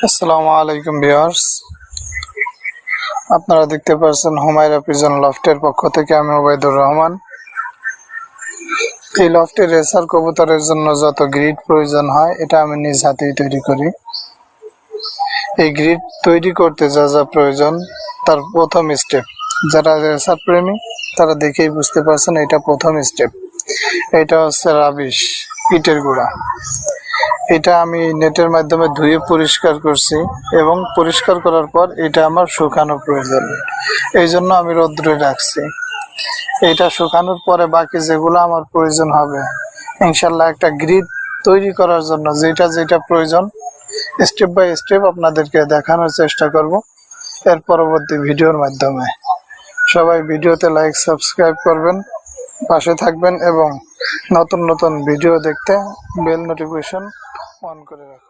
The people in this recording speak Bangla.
আসসালামু আলাইকুম ভিউয়ার্স, আপনারা দেখতে পাচ্ছেন হুমায়রা পিজন লফটের পক্ষ থেকে আমি ওবায়দুর রহমান। এই লফটে রেসার কবুতরের জন্য যত গ্রিড প্রয়োজন হয় এটা আমি নিজ হাতেই তৈরি করি। এই গ্রিড তৈরি করতে যা যা প্রয়োজন তার প্রথম স্টেপ, যারা রেসার প্রেমী তারা দেখেই বুঝতে পারছেন এটা প্রথম স্টেপ। এটা হচ্ছে রাবিশ, ইটের গুঁড়া। এটা আমি নেটের মাধ্যমে ধুয়ে পরিষ্কার করছি এবং পরিষ্কার করার পর এটা আমার শুকানো প্রয়োজন, এই জন্য আমি রোদ্রে রাখছি। এটা শুকানোর পরে বাকি যেগুলো আমার প্রয়োজন হবে ইনশাল্লাহ একটা গ্রিড তৈরি করার জন্য যেটা যেটা প্রয়োজন স্টেপ বাই স্টেপ আপনাদেরকে দেখানোর চেষ্টা করব এর পরবর্তী ভিডিওর মাধ্যমে। সবাই ভিডিওতে লাইক সাবস্ক্রাইব করবেন, পাশে থাকবেন এবং নতুন নতুন ভিডিও দেখতে বেল নোটিফিকেশন অন করে রাখুন।